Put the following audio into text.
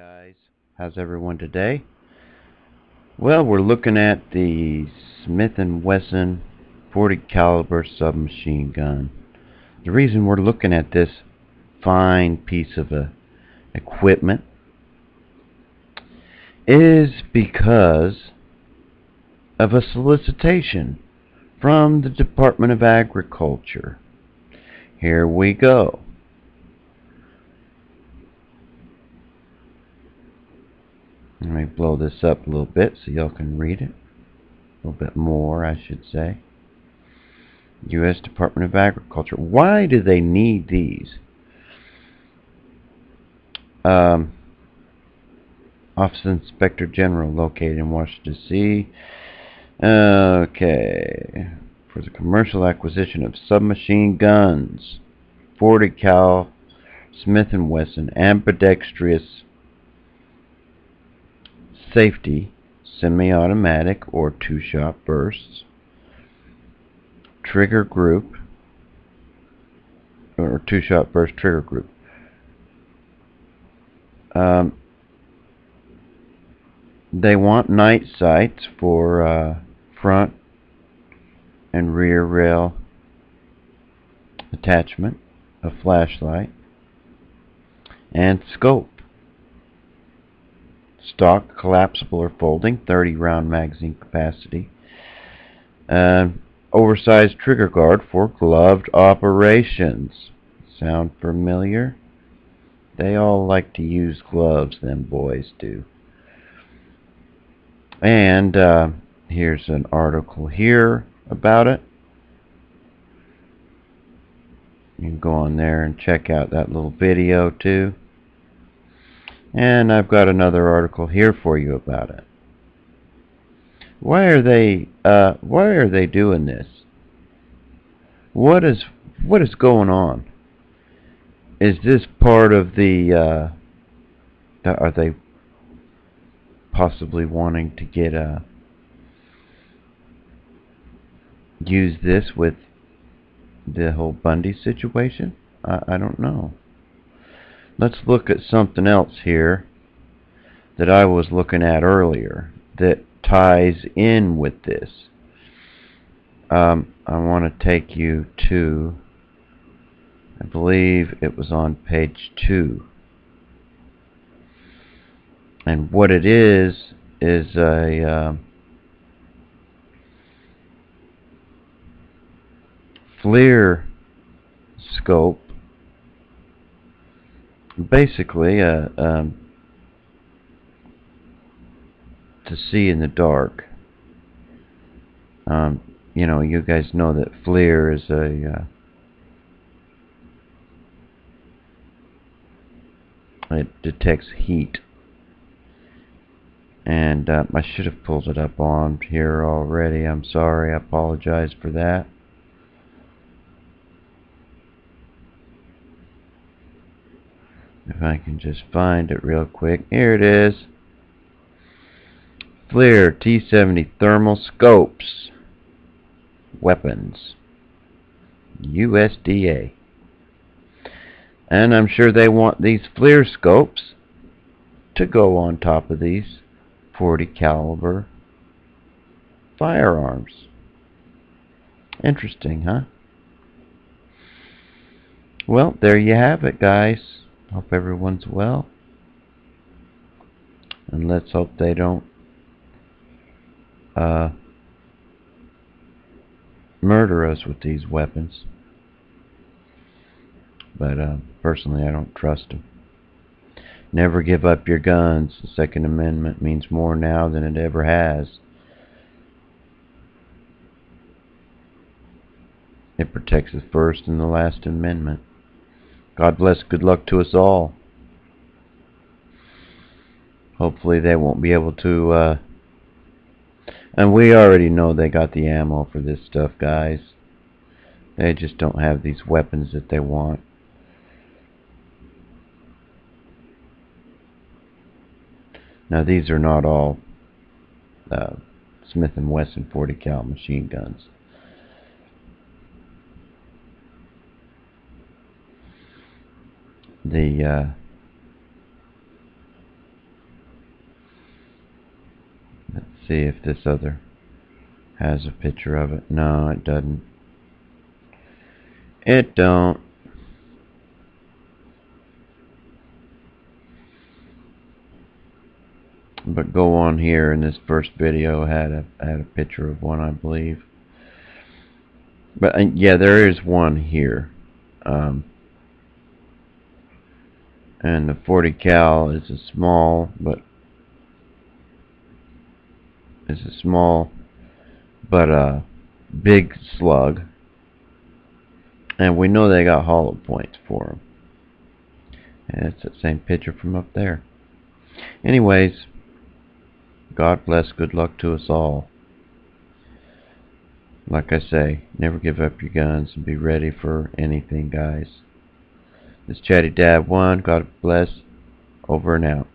Guys, how's everyone today? Well, we're looking at the Smith & Wesson 40 caliber submachine gun. The reason we're looking at this fine piece of equipment is because of a solicitation from the Department of Agriculture. Here we go. Let me blow this up a little bit so y'all can read it. A little bit more, I should say. U.S. Department of Agriculture. Why do they need these? Office Inspector General located in Washington, D.C. Okay. For the commercial acquisition of submachine guns, 40 cal Smith & Wesson ambidextrous safety semi-automatic or two-shot bursts, trigger group, or two-shot burst trigger group. They want night sights for front and rear rail attachment, a flashlight, and scope. Stock, collapsible or folding, 30 round magazine capacity. Oversized trigger guard for gloved operations. Sound familiar? They all like to use gloves, them boys do. And here's an article here about it. You can go on there and check out that little video too. And I've got another article here for you about it. Why are they doing this? What is going on? Is this part of the are they possibly wanting to get use this with the whole Bundy situation? I don't know. Let's look at something else here that I was looking at earlier that ties in with this. I want to take you to, I believe it was on page 2. And what it is a Flir scope, basically to see in the dark. You know, you guys know that Flir is it detects heat. And I should have pulled it up on here already. I'm sorry. I apologize for that. If I can just find it real quick. Here it is. Flir T70 thermal scopes. Weapons. USDA. And I'm sure they want these Flir scopes to go on top of these 40 caliber firearms. Interesting, huh? Well, there you have it, guys. Hope everyone's well. And let's hope they don't murder us with these weapons. But personally, I don't trust them. Never give up your guns. The Second Amendment means more now than it ever has. It protects the First and the Last Amendment. God bless, good luck to us all. Hopefully they won't be able to, and we already know they got the ammo for this stuff, guys. They just don't have these weapons that they want. Now these are not all Smith & Wesson 40 cal machine guns. The see if this other has a picture of it. No, it doesn't. It don't. But go on here, in this first video had a picture of one, I believe. But yeah, there is one here. And the 40 cal is a small, big slug. And we know they got hollow points for them. And it's that same picture from up there. Anyways, God bless, good luck to us all. Like I say, never give up your guns and be ready for anything, guys. This Chatty Dad 1, God bless, over and out.